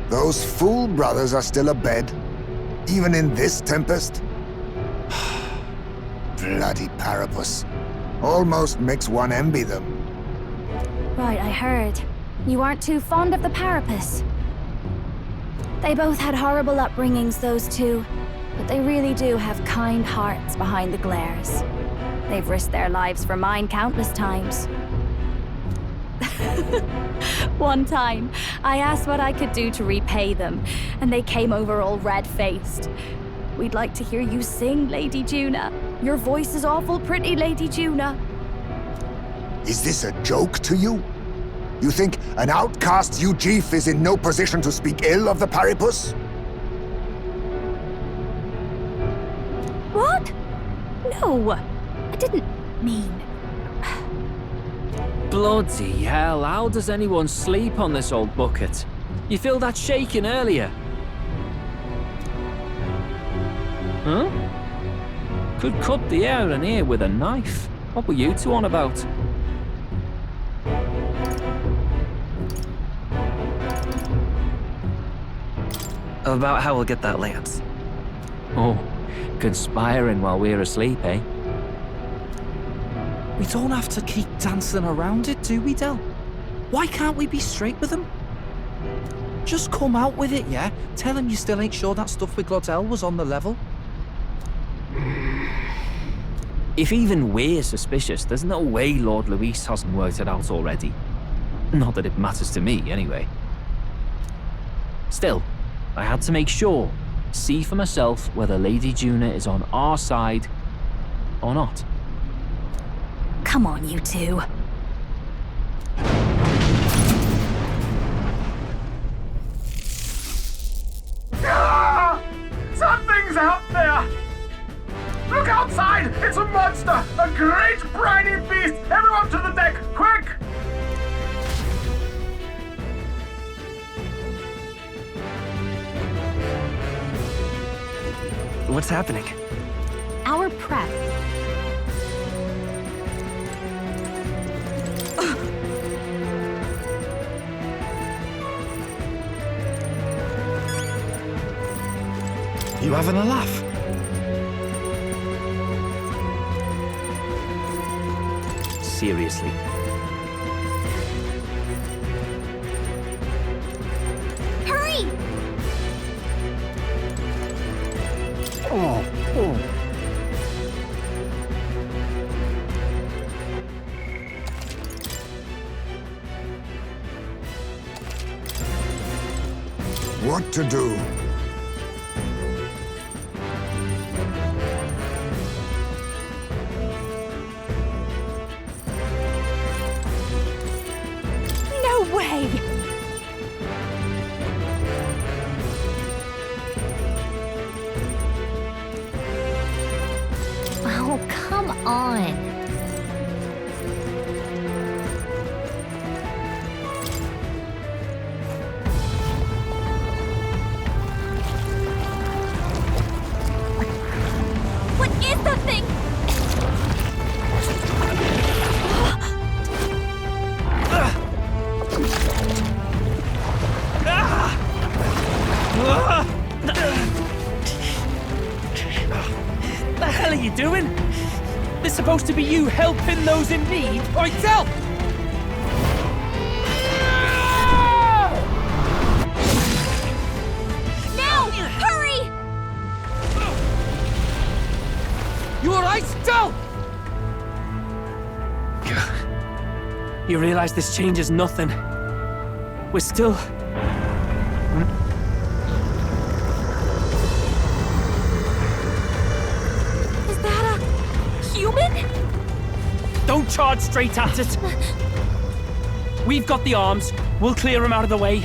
Those fool brothers are still abed, even in this tempest. Bloody Parapus. Almost makes one envy them. Right, I heard. You aren't too fond of the Parapus. They both had horrible upbringings, those two. But they really do have kind hearts behind the glares. They've risked their lives for mine countless times. One time, I asked what I could do to repay them, and they came over all red-faced. We'd like to hear you sing, Lady Juna. Your voice is awful pretty, Lady Juna. Is this a joke to you? You think an outcast Ujif is in no position to speak ill of the Paripus? What? No, I didn't mean... Bloody hell, how does anyone sleep on this old bucket? You feel that shaking earlier? Huh? Could cut the air in here with a knife. What were you two on about? About how we'll get that lance. Oh, conspiring while we're asleep, eh? We don't have to keep dancing around it, do we, Del? Why can't we be straight with him? Just come out with it, yeah? Tell him you still ain't sure that stuff with Glodell was on the level. If even we're suspicious, there's no way Lord Luis hasn't worked it out already. Not that it matters to me, anyway. Still, I had to make sure, see for myself whether Lady Juna is on our side or not. Come on, you two. Ah! Something's out there! Look outside! It's a monster! A great briny beast! Everyone to the deck, quick! What's happening? Our prep. You having a laugh? Seriously. Hurry! What to do? No way! Oh, come on. What is that thing? The hell are you doing? This supposed to be you helping those in need, right, Del? Now! Hurry! You alright, Del? You realize this changes nothing. We're still... Is that a human? Don't charge straight at it. We've got the arms. We'll clear him out of the way.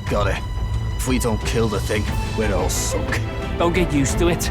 Got it. If we don't kill the thing, we're all sunk. Don't get used to it.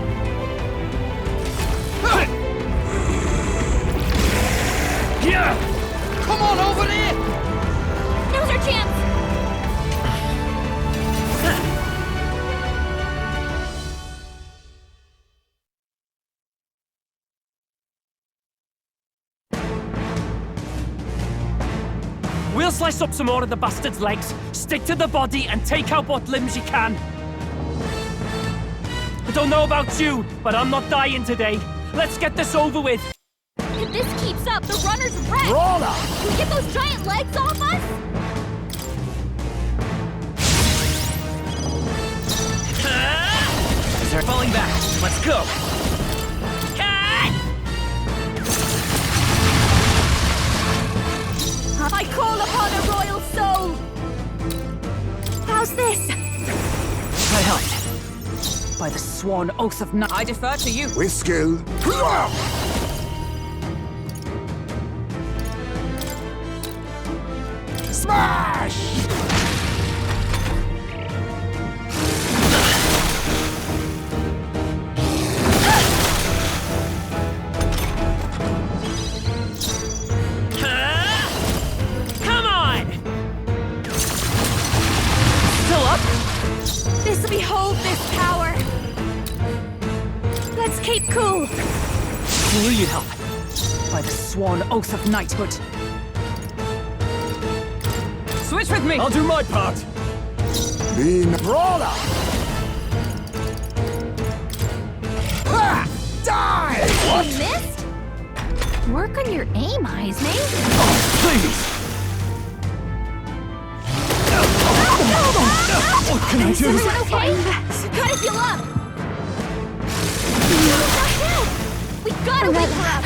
We'll slice up some more of the bastard's legs, stick to the body, and take out what limbs you can. I don't know about you, but I'm not dying today. Let's get this over with. If this keeps up, the runner's wrecked! Brawler! Can we get those giant legs off us? They're falling back. Let's go. I call upon a royal soul! How's this? I helped. By the sworn oath of I defer to you. With skill. Smash! Come on! Still up? This behold this power! Let's keep cool! Will you help? By the sworn oath of knighthood. Switch with me! I'll do my part. Lean. Brawler! Ah! Die! You missed? Work on your aim, Heisman. Please. What can I Is do? everyone okay? Gotta heal up! What the hell? We gotta wake her up!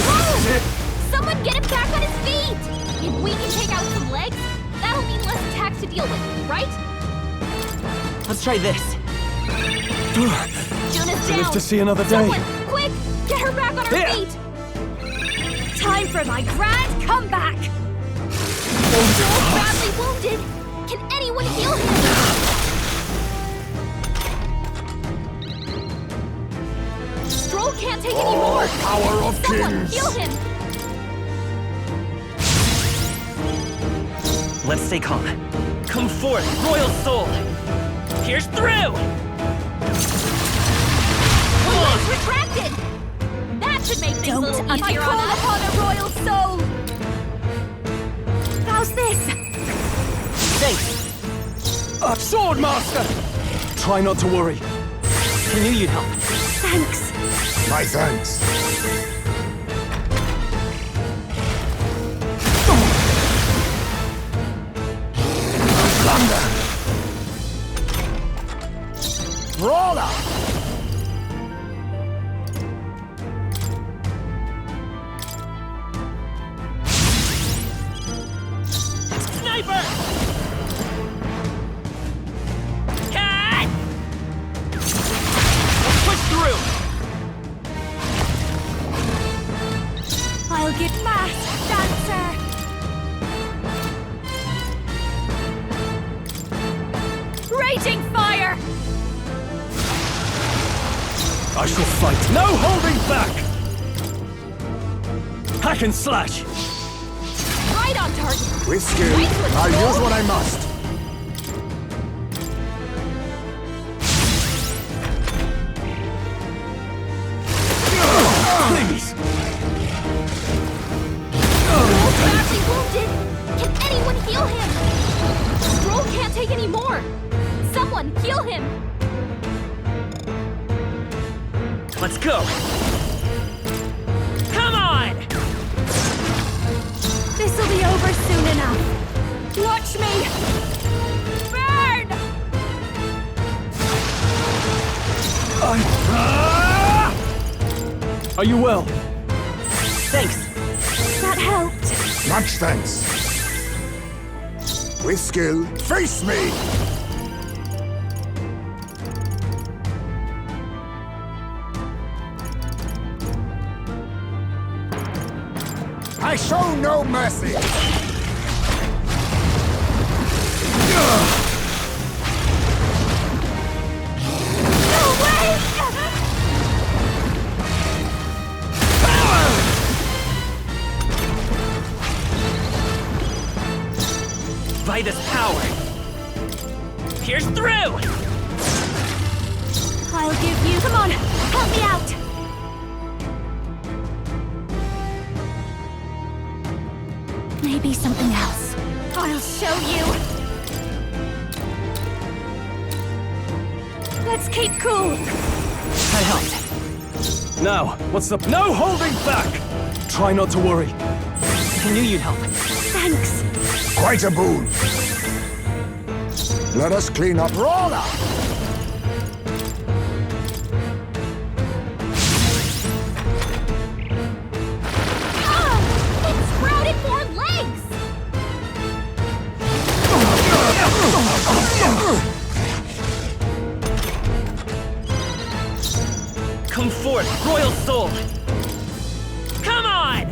Whoa! Someone get him back on his feet! If we can take out some legs, that'll mean less attacks to deal with, right? Let's try this. Jonas To live down! to see another day. Someone, quick! Get her back on her Here. feet! Time for my grand comeback! Joel's badly wounded! Can anyone heal him? Stroll can't take any more! Power of Someone kings! heal him! Let's stay calm. Come forth, royal soul. Here's through. Her legs retracted! That should make things a little easier on us. I call upon a royal soul! How's this? Thanks. Sword Master! Try not to worry. I knew you'd help. Thanks. My thanks. Thunder! Brawler! Sniper! Cat! Let's push through! I'll get masked dancer! Raging fire! I shall fight. No holding back! Hack and slash! Right on target! With skill. I'll use what I must. Please! Stroll's badly wounded! Can anyone heal him? Stroll can't take any more! Someone heal him! Let's go. Come on! This'll be over soon enough. Watch me! Burn! Are you well? Thanks. That helped. Much thanks. With skill. Face me! I show no mercy! No way! By this power. Here's through. I'll give you... Come on, help me out! be something else. I'll show you. Let's keep cool. I helped. Now, what's the... No holding back! Try not to worry. I knew you'd help. Thanks. Quite a boon. Let us clean up Brawler. It sprouted more legs! Come forth, royal soul! Come on!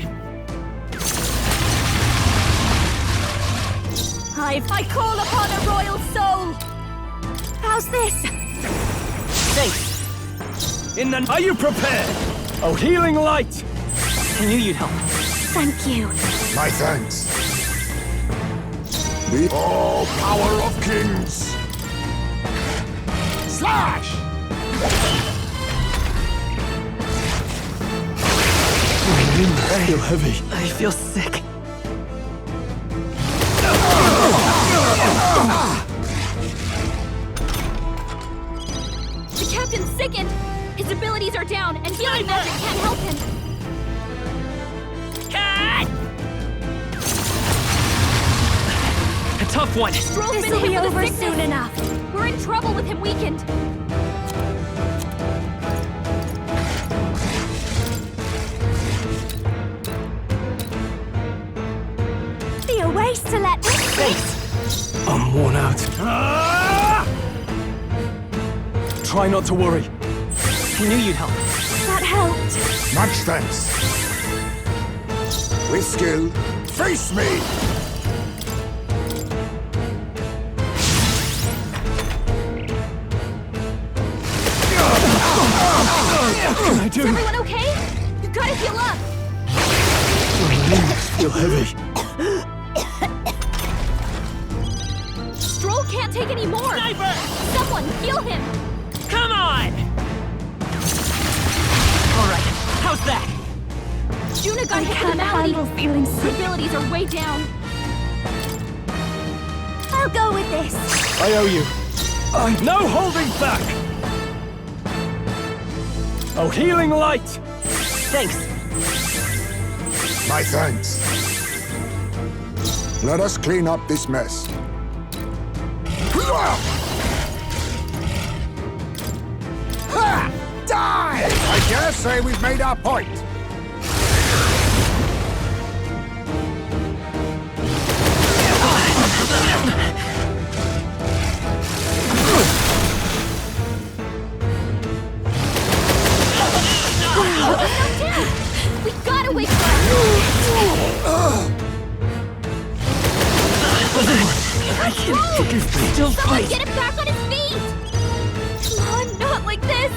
I call upon a royal soul. How's this? Thanks. Are you prepared? Oh, healing light! I knew you'd help. Thank you. My thanks. The all power of kings. Slash! I feel heavy. I feel sick. The captain's sickened! His abilities are down, and healing magic can't help him! A tough one! Stroll's been This'll hit be with a over sickness. soon enough. We're in trouble with him weakened. Be a waste to let this. Thanks. I'm worn out. Try not to worry. I knew you'd help. That helped. Much thanks. With skill, face me! What can I do? Is everyone okay? You gotta heal up! My limbs feel heavy. Stroll can't take any more! Sniper! Someone heal him! Come on! Alright, how's that? Juna got I hit with a can't malady. handle feeling Her sick. abilities are way down. I'll go with this. I owe you. No holding back! Oh, healing light! Thanks. My thanks. Let us clean up this mess. Ha! Die! I dare say we've made our point. We gotta wake up! I can't still Someone fight. get him back on his feet! Come on, not like this!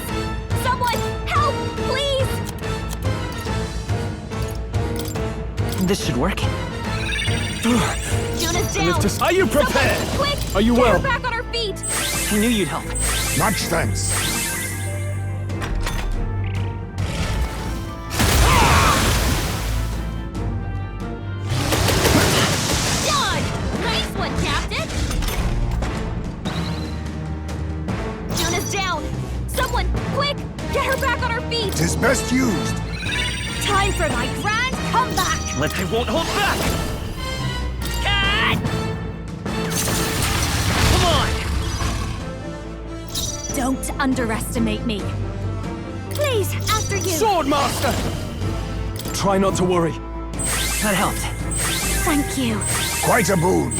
Someone, help, please! This should work. Juna's down! Are you prepared? Someone, quick! Are you get well? her back on her feet! I knew you'd help. Much thanks. Done! Nice one, Captain! Juna's down! Someone, quick! Get her back on her feet! Tis best used. Time for my grand comeback. I won't hold back! Come on! Don't underestimate me. Please, after you. Swordmaster! Try not to worry. That helped. Thank you. Quite a boon.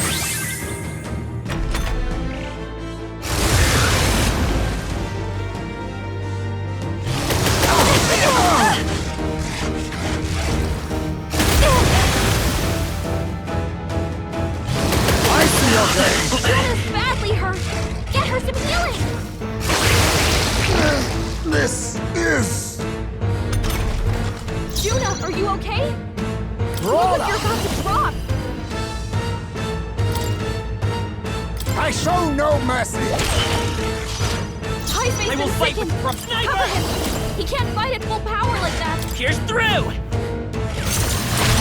I see your game. Juna's badly hurt! Get her some healing! This is Juna, are you okay? Look Brawler. like you're about to drop! I show no mercy. High face I will is fight sickened. with Sniper! Cover him! He can't fight at full power like that! Pierce through!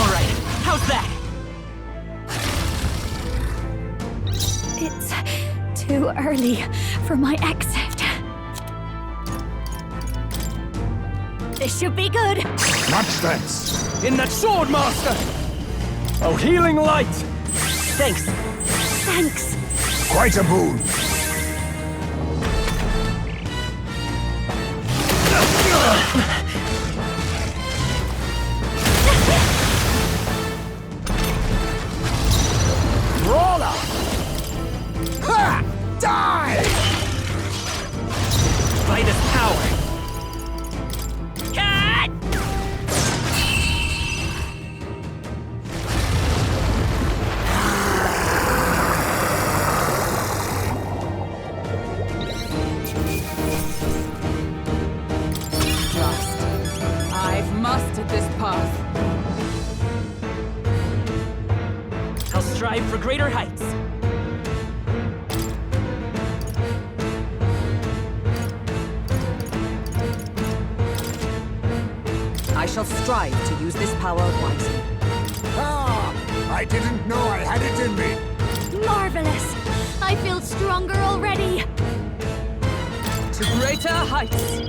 Alright, how's that? It's too early for my exit. This should be good. Much thanks. In that sword, Master! Oh, healing light! Thanks. Thanks. Quite a boon. Brawler! Ha! Die! Vitus power. Cut! Trust. I've mastered this path. I'll strive for greater heights. I shall strive to use this power wisely. Ah! I didn't know I had it in me. Marvelous! I feel stronger already. To greater heights.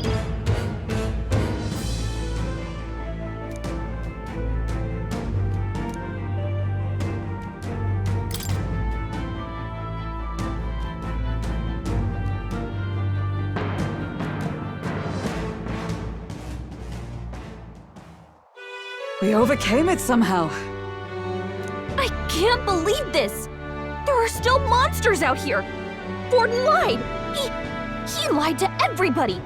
We overcame it somehow. I can't believe this! There are still monsters out here! Borden lied! He lied to everybody!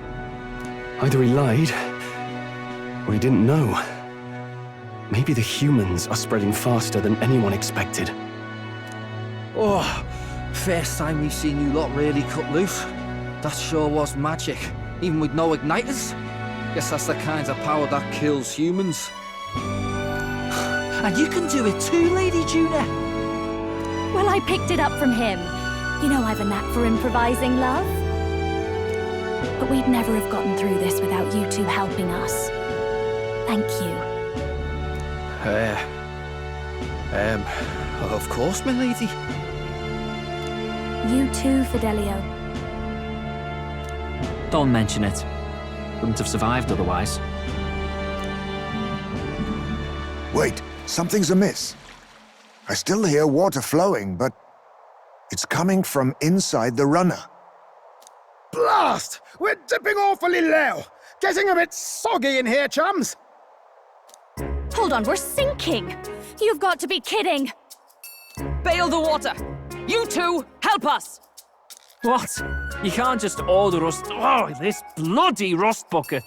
Either he lied, or he didn't know. Maybe the humans are spreading faster than anyone expected. Oh, first time we've seen you lot really cut loose. That sure was magic, even with no igniters. Guess that's the kind of power that kills humans. And you can do it too, Lady Juna. Well, I picked it up from him. You know I've a knack for improvising, love. But we'd never have gotten through this without you two helping us. Thank you. Of course, my lady. You too, Fidelio. Don't mention it. Wouldn't have survived otherwise. Wait, something's amiss. I still hear water flowing, but it's coming from inside the runner. Blast! We're dipping awfully low. Getting a bit soggy in here, chums. Hold on, we're sinking! You've got to be kidding! Bail the water! You two, help us! What? You can't just order us... Oh, this bloody rust bucket!